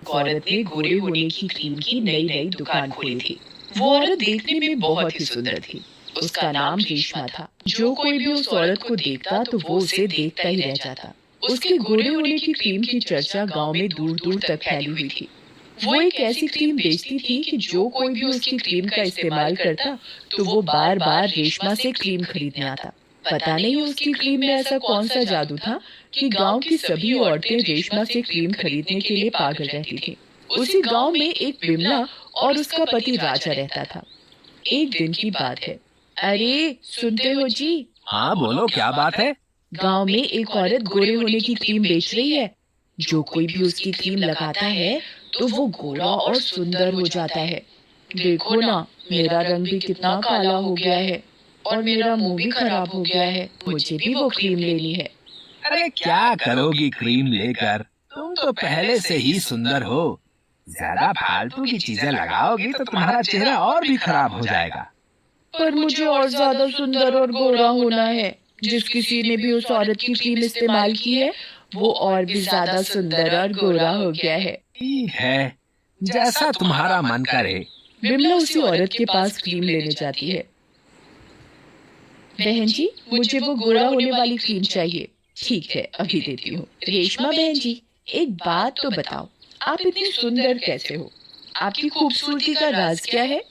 एक औरत ने गोरे होने की क्रीम की नई नई दुकान खोली थी। वो औरत देखने में बहुत ही सुंदर थी। उसका नाम रेशमा था। जो कोई भी उस औरत को देखता तो वो उसे देखता ही रह जाता। उसके गोरे होने की क्रीम की चर्चा गांव में दूर दूर तक फैली हुई थी। वो एक ऐसी क्रीम बेचती थी कि जो कोई भी उसकी क्रीम का इस्तेमाल करता तो वो बार बार रेशमा से क्रीम खरीदने आता। पता नहीं उसकी क्रीम में ऐसा कौन सा जादू था कि गांव की सभी औरतें रेशमा से क्रीम खरीदने के लिए पागल रहती थीं। उसी गांव में एक बिमला और उसका पति राजा रहता था। एक दिन की बात है। अरे सुनते हो जी? हाँ बोलो, क्या बात है? गांव में एक औरत गोरे होने की क्रीम बेच रही है। जो कोई भी उसकी क्रीम लगाता है तो वो गोरा और सुंदर हो जाता है। देखो ना, मेरा रंग भी कितना काला हो गया है और मेरा मुंह भी खराब हो गया है। मुझे भी वो क्रीम लेनी है। अरे क्या करोगी क्रीम लेकर? तुम तो पहले से ही सुंदर हो। ज्यादा फालतू की चीजें लगाओगी तो तुम्हारा चेहरा और भी खराब हो जाएगा। पर मुझे और ज्यादा सुंदर और गोरा होना है। जिस किसी ने भी उस औरत की क्रीम इस्तेमाल की है वो और भी ज्यादा सुंदर और गोरा हो गया है। ठीक है, जैसा तुम्हारा मन करे। बिमला उसी औरत के पास क्रीम लेने जाती है। बहन जी, मुझे वो गोरा होने वाली क्रीम चाहिए। ठीक है, अभी देती हूँ। रेशमा बहन जी, एक बात तो बताओ, आप इतनी सुंदर कैसे हो? आपकी खूबसूरती का राज क्या है?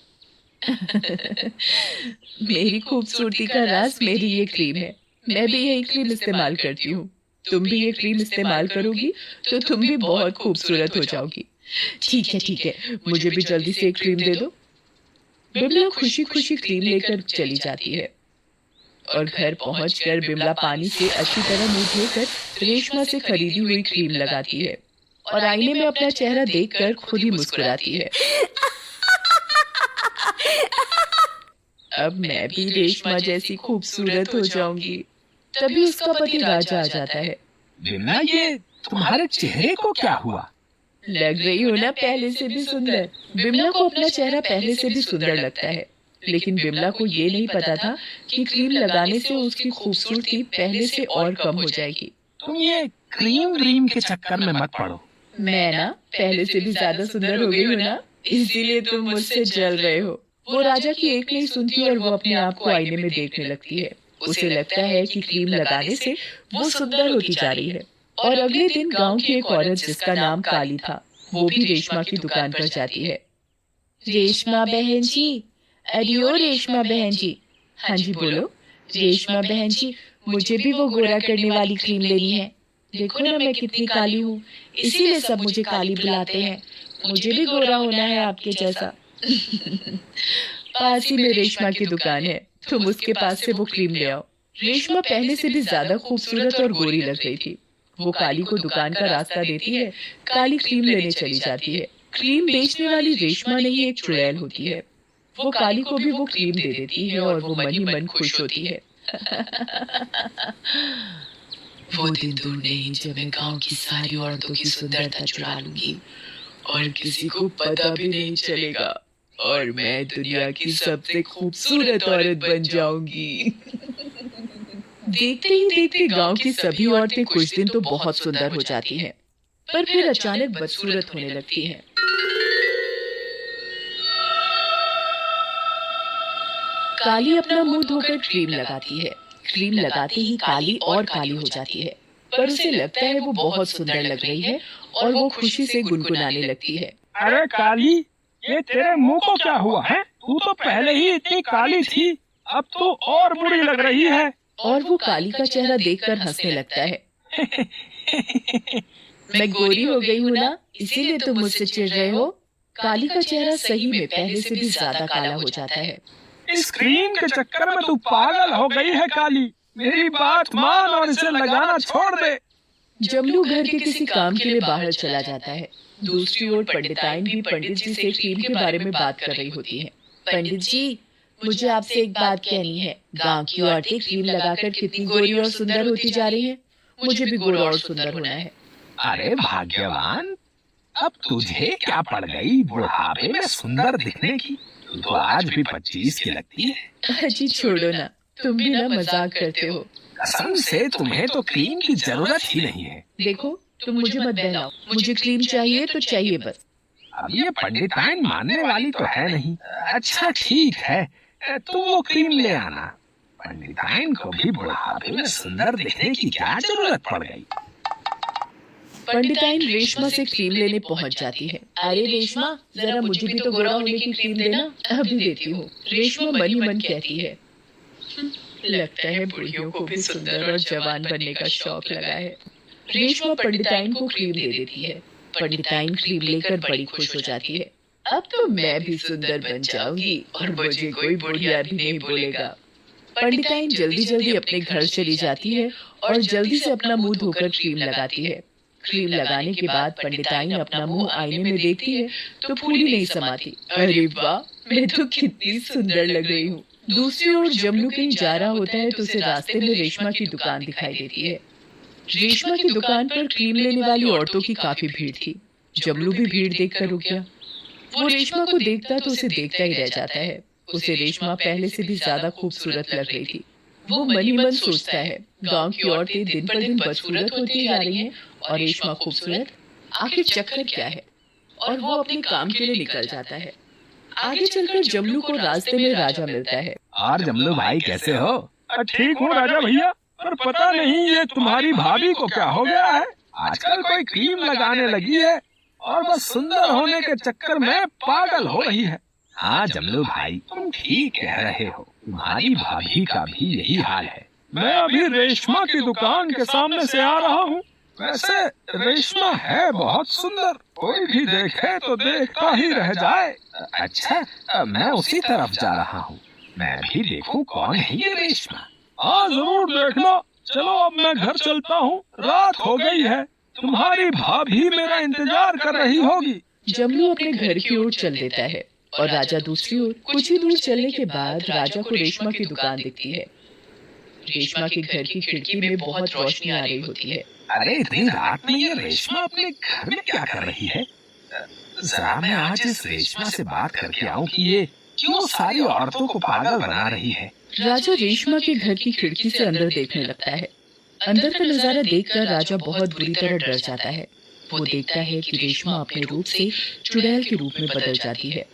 मेरी खूबसूरती का राज मेरी ये क्रीम है। मैं भी यही क्रीम इस्तेमाल करती हूँ। तुम भी ये क्रीम इस्तेमाल करोगी तो तुम भी बहुत खूबसूरत हो जाओगी। ठीक है, मुझे भी जल्दी से एक क्रीम दे दो। बिमला खुशी खुशी क्रीम लेकर चली जाती है और घर पहुंचकर बिमला पानी से अच्छी तरह मुंह धोकर रेशमा से खरीदी हुई क्रीम लगाती है और आईने में अपना चेहरा देखकर खुद ही मुस्कुराती है। अब मैं भी रेशमा जैसी खूबसूरत हो जाऊंगी। तभी उसका पति राजा आ जाता है। बिमला, ये तुम्हारे चेहरे को क्या हुआ? लग रही हो ना पहले से भी सुंदर। बिमला को अपना चेहरा पहले से भी सुंदर लगता है, लेकिन बिमला को ये नहीं पता था कि क्रीम लगाने से उसकी खूबसूरती पहले से और कम हो जाएगी। तुम ये क्रीम व्रीम के चक्कर में मत पड़ो। मैं ना पहले से भी ज्यादा सुंदर हो गई हूँ ना, इसीलिए तुम मुझसे जल रहे हो। वो राजा की एक नहीं सुनती और वो अपने आप को आईने में देखने लगती है। उसे लगता है कि क्रीम लगाने से वो सुंदर होती जा रही है। और अगले दिन गांव की एक औरत जिसका नाम काली था, वो भी रेशमा की दुकान पर जाती है। रेशमा बहन जी, अरे ओ रेशमा बहन जी। हाँ जी बोलो। रेशमा बहन जी, मुझे भी वो गोरा करने वाली क्रीम लेनी है। देखो ना मैं कितनी काली हूँ, इसीलिए सब मुझे काली बुलाते हैं। मुझे भी गोरा होना है आपके जैसा। पास ही में रेशमा की दुकान है, तुम उसके पास से वो क्रीम ले आओ। रेशमा पहले से भी ज्यादा खूबसूरत और गोरी लग रही थी। वो काली को दुकान का रास्ता देती है। काली क्रीम लेने चली जाती है। क्रीम बेचने वाली रेशमा नहीं एक चुड़ैल होती है। वो काली को भी वो क्रीम दे देती है और वो मन ही मन खुश होती है। वो दिन दूर नहीं जब मैं गांव की सारी औरतों की सुंदरता चुरा लूंगी और किसी को पता भी नहीं चलेगा और मैं दुनिया की सबसे खूबसूरत औरत बन जाऊंगी। देखते ही देखते गांव की सभी औरतें कुछ दिन तो बहुत सुंदर हो जाती हैं, पर फिर अचानक बदसूरत होने लगती हैं। काली अपना मुंह धोकर क्रीम लगाती है। क्रीम लगाते ही काली और काली हो जाती है, पर उसे लगता है वो बहुत सुंदर लग रही है और वो खुशी से गुनगुनाने लगती है। अरे काली, ये तेरे मुंह को क्या हुआ है? तू तो पहले ही इतनी काली थी, अब तो और बुरी लग रही है। और वो काली का चेहरा देखकर हंसने लगता है। मैं गोरी हो गई हूँ ना, इसीलिए तुम मुझसे चिढ़ रहे हो। काली का चेहरा सही में पहले से भी ज्यादा काला हो जाता है। इस क्रीम के चक्कर में तू पागल हो गई है काली। मेरी बात मान और इसे लगाना छोड़ दे। जमलू घर के किसी काम के लिए बाहर चला जाता है। दूसरी ओर पंडिताइन भी पंडित जी से क्रीम के बारे में बात कर रही होती है। पंडित जी, मुझे आपसे एक बात कहनी है। गांव की औरतें क्रीम लगाकर कितनी गोरी और सुंदर होती जा रही हैं। मुझे भी गोरा और सुंदर होना है। अरे भाग्यवान, अब तुझे क्या पड़ गई बुढ़ापे में सुंदर दिखने की? तू तो आज भी 25 की लगती है। अजी छोड़ो ना, तुम भी ना मजाक करते हो। कसम से तुम्हें तो क्रीम की जरूरत ही नहीं है। देखो, तुम मुझे मत बहलाओ, मुझे क्रीम चाहिए तो चाहिए बस। अब ये पंडिताइन मानने वाली तो है नहीं। अच्छा ठीक है, तुम वो क्रीम ले आना। पंडिताइन को भी बुढ़ापे में सुंदर दिखने की क्या जरूरत पड़ गई। पंडिताइन रेशमा से क्रीम लेने पहुंच जाती है। अरे रेशमा, जरा मुझे भी तो गोरा होने की क्रीम देना। अभी देती हूँ, रेशमा मन ही मन कहती है। लगता है बुढ़ियों को भी सुंदर और जवान बनने का शौक लगा है। रेशमा पंडिताइन को क्रीम दे देती है। पंडिताइन क्रीम लेकर बड़ी खुश हो जाती है। अब तो मैं भी सुंदर बन जाऊंगी और मुझे कोई बुढ़िया भी नहीं बोलेगा। पंडिताइन जल्दी जल्दी अपने घर चली जाती है और जल्दी से अपना मुंह धोकर क्रीम लगाती है। क्रीम लगाने के बाद पंडिताइन अपना मुंह आईने में देखती है तो फूली नहीं समाती। अरे वाह, मैं तो कितनी सुंदर लग रही हूँ। दूसरी ओर जमलू कहीं जा रहा होता है तो उसे रास्ते में रेशमा की दुकान दिखाई देती है। रेशमा की दुकान पर क्रीम लेने वाली औरतों की काफी भीड़ थी। जमलू भी भीड़ देखकर रुक गया। वो रेशमा को देखता तो उसे देखता ही रह जाता है। उसे रेशमा पहले से भी ज्यादा खूबसूरत लग रही थी। वो मन ही मन सोचता है, गांव की औरतें दिन पर दिन बदसूरत होती जा रही हैं और रेशमा खूबसूरत, आखिर चक्कर क्या है। और वो अपने काम के लिए निकल जाता है। आगे चलकर जमलू को रास्ते में राजा मिलता है। और जमलू भाई कैसे हो? ठीक हूँ राजा भैया, पर पता नहीं ये तुम्हारी भाभी को क्या हो गया है। आजकल कोई क्रीम लगाने लगी है और बस सुंदर होने के चक्कर में पागल हो रही है। हाँ जमलू भाई, तुम ठीक कह रहे हो, तुम्हारी भाभी का भी यही हाल है। मैं अभी रेशमा की दुकान के सामने से आ रहा हूँ। वैसे रेशमा है बहुत सुंदर, कोई भी देखे तो देखता ही रह जाए। अच्छा, मैं उसी तरफ जा रहा हूँ, मैं भी देखूं कौन है ये रेशमा। हाँ जरूर देखना। चलो अब मैं घर चलता हूँ, रात हो गई है, तुम्हारी भाभी मेरा इंतजार कर रही होगी। जमलू अपने घर की ओर चल देता है और राजा दूसरी ओर। कुछ ही दूर चलने के बाद राजा को रेशमा की दुकान दिखती है। रेशमा के घर की खिड़की में बहुत रोशनी आ रही होती है। अरे इतनी रात में ये रेशमा अपने घर में क्या कर रही है? जरा मैं आज इस रेशमा से बात करके आऊं कि ये क्यों सारी औरतों को पागल बना रही है। राजा रेशमा के घर की खिड़की से अंदर देखने लगता है। अंदर का नजारा देखकर राजा बहुत बुरी तरह डर जाता है। वो देखता है कि रेशमा अपने रूप से चुड़ैल के रूप में बदल जाती है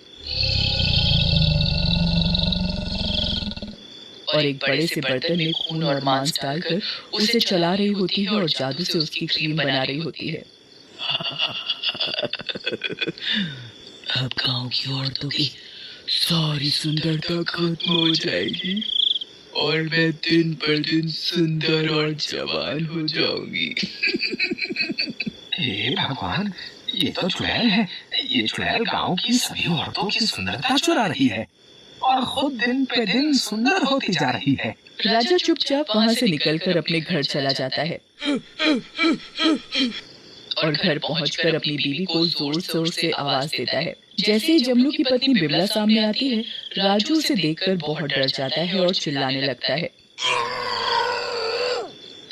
और एक बड़े से बर्तन में खून और मांस डालकर उसे चला रही होती है और जादू से उसकी क्रीम बना रही होती है। अब गांव की औरतों की सारी सुंदरता खत्म हो जाएगी और मैं दिन पर दिन सुंदर और जवान हो जाऊंगी। हे भगवान, ये तो चुड़ैल है। ये चुड़ैल गांव की सभी औरतों की सुंदरता चुरा रही है और खुद दिन पे दिन सुंदर होती जा रही है। राजा चुपचाप वहाँ से निकलकर अपने घर चला जाता है और घर पहुंचकर अपनी बीवी को जोर जोर से आवाज देता है। जैसे ही जमलू की पत्नी बिमला सामने आती है, राजू उसे देखकर बहुत डर जाता है और चिल्लाने लगता है।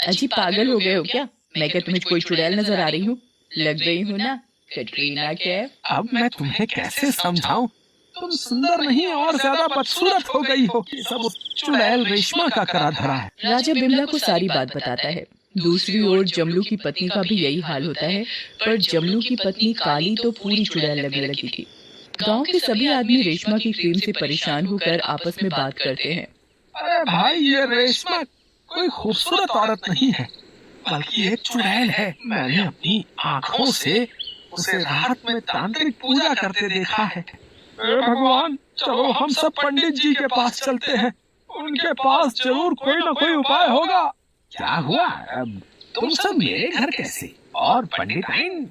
अजी पागल हो गए हो क्या? मैं क्या तुम्हें कोई चुड़ैल नजर आ रही हूँ? लग रही हूँ ना कैटरीना कैफ। अब मैं तुम्हें कैसे समझाऊं? तुम सुंदर नहीं और ज्यादा बदसूरत हो गई हो। सब चुड़ैल रेशमा का करा धरा है। राजा बिमला को सारी बात बताता है। दूसरी ओर जमलू की पत्नी का भी यही हाल होता है, पर जमलू की पत्नी काली तो पूरी चुड़ैल लगने लगी थी। गांव के सभी आदमी रेशमा की क्रीम से परेशान होकर आपस में बात करते हैं। अरे भाई, ये रेशमा कोई खूबसूरत औरत नहीं है, बल्कि एक चुड़ैल है। मैंने अपनी आँखों से उसे रात में तांत्रिक पूजा करते देखा है। भगवान, चलो हम सब पंडित जी के पास चलते हैं, उनके पास जरूर कोई ना कोई उपाय होगा। क्या हुआ? अब तुम सब मेरे घर कैसे? और पंडिताइन,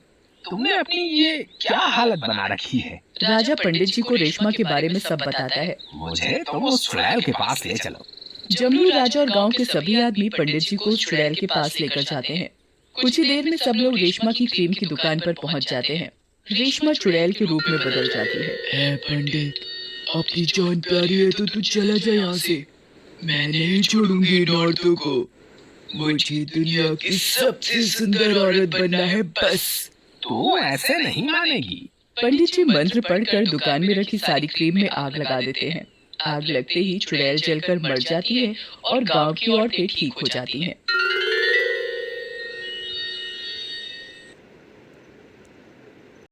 तुमने अपनी ये क्या हालत बना रखी है? राजा पंडित जी को रेशमा के बारे में सब बताता है। मुझे तुम उस चुड़ैल के पास ले चलो। जमलू, राजा और गांव के सभी आदमी पंडित जी को चुड़ैल के पास लेकर जाते हैं। कुछ ही देर में सब लोग रेशमा की क्रीम की दुकान पर पहुंच जाते हैं। रेशमा चुड़ैल के रूप में बदल जाती है। पंडित, अपनी जान प्यारी है तो तू चला जा यहाँ से। मैं नहीं छोड़ूंगी इन औरतों को। मुझे दुनिया की सबसे सुंदर औरत बनना है बस। तू ऐसे नहीं मानेगी। पंडित जी मंत्र पढ़कर दुकान में रखी सारी क्रीम में आग लगा देते हैं। आग लगते ही चुड़ैल जलकर मर जाती है और गांव की औरतें ठीक हो जाती हैं।